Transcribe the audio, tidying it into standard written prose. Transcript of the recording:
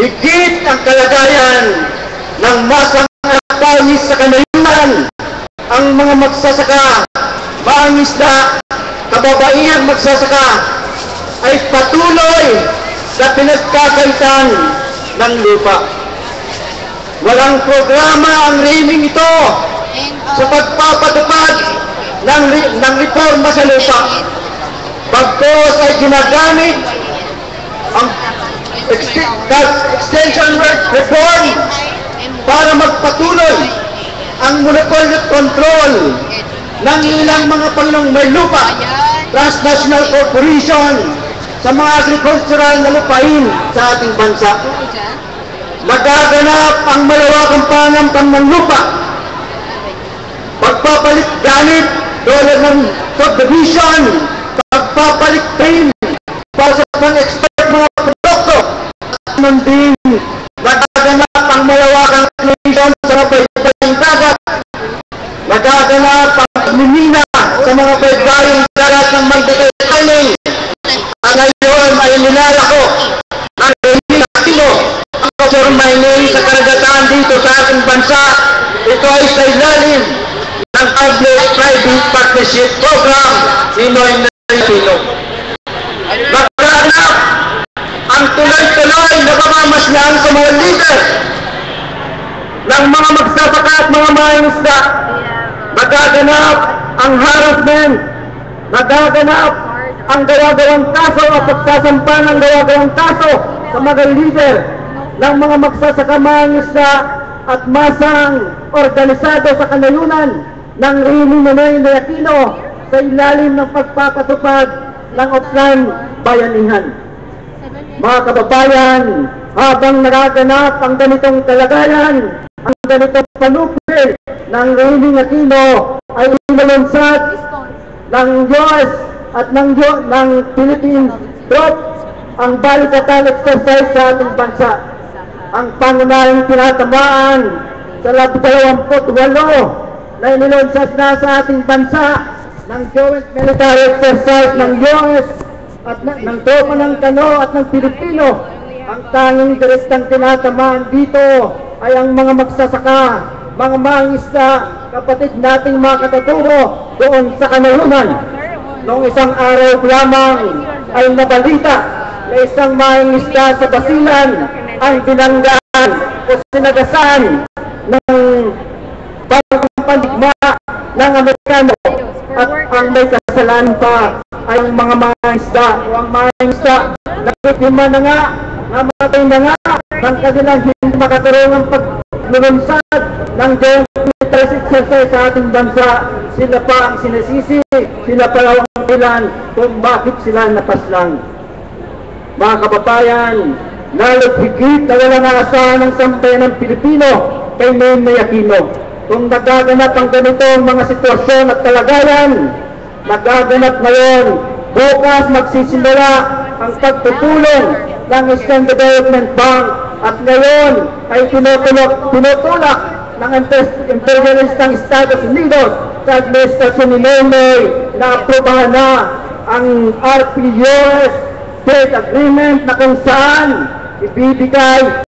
higit ang kalagayan ng masang pawis sa kanayunan. Ang mga magsasaka, mangingisda, kababaihang magsasaka ay patuloy sa pinagkakaitan ng lupa. Walang programa ang RIMing ito sa pagpapatupad ng reforma sa lupa. Bagkos ay ginagamit ang extension reform para magpatuloy ang monopoly control ng ilang mga Panginoong may lupa, transnational corporation, sa mga agricultural na lupain sa ating bansa. Magaganap ang malawakang panampan ng lupa, pagpapalit ganit tulad ng subdivision, pagpapalit claim para sa pang-export mga produkto, at naman din magaganap ang malawakang creation sa mga baybayang dagat, magaganap ang pagmimina sa mga baybayang dagat ng Mandalay Island. Ngayon ay nilalako ng Pilipino ang offshore mining sa karagatan dito sa ating bansa. Ito ay sa ilalim ng Public-Private Partnership Program ni Noynoy Aquino. Magaganap ang tuloy-tuloy na pamamaslang sa mga leader ng mga magsasaka at mga mangingisda. Magaganap ang harassment, magaganap ang gawa-gawang kaso o pagsasampa ng gawa-gawang kaso sa mga leader ng mga magsasaka, mangingisda at masang organisado sa kanayunan ng RIMing Noynoy Aquino sa ilalim ng pagpapatupad ng offline bayanihan. Mga kababayan, habang nagaganap ang ganitong kalagayan, ang ganitong panupil ng RIMing Aquino ay inalunsad ng US at ng Philippine troops ang balikan exercise sa ating bansa. Ang pangunahing tinatamaan sa 28 na inilunsad na sa ating bansa ng joint military exercise ng US at ng tropa ng Kano at ng Pilipino. Ang tanging direktang tinatamaan dito ay ang mga magsasaka, mga mangingisda, kapatid nating mga katuturo doon sa kanayunan. Noong isang araw lamang ay nabalita na isang mangingisda sa Basilan ang binanggaan o sinagasan ng bagong pandigma ng Amerikano, at ang may kasalanan pa ay ang mga mangingisda o ang mangingisda na biktima na nga, namatay na nga ng kanilang hindi makatarungang paglulunsad ng joint military exercise sa ating bansa. Sila pa ang sinisisi, sila pa ang ilan kung bakit sila napaslang. Mga kababayan, lalo't higit na walang aasahan ng sambayan ng Pilipino kay Noynoy Aquino. Kung nagaganap ang ganitong mga sitwasyon at kalagayan, nagaganap ngayon, bukas magsisimula ang pagtutulong ng Eastern Development Bank, at ngayon ay tinutulak ng imperialistang Estados Unidos sa administrasyon ni Noynoy na aprobahan na ang RP-US Trade Agreement na kung saan ibibigay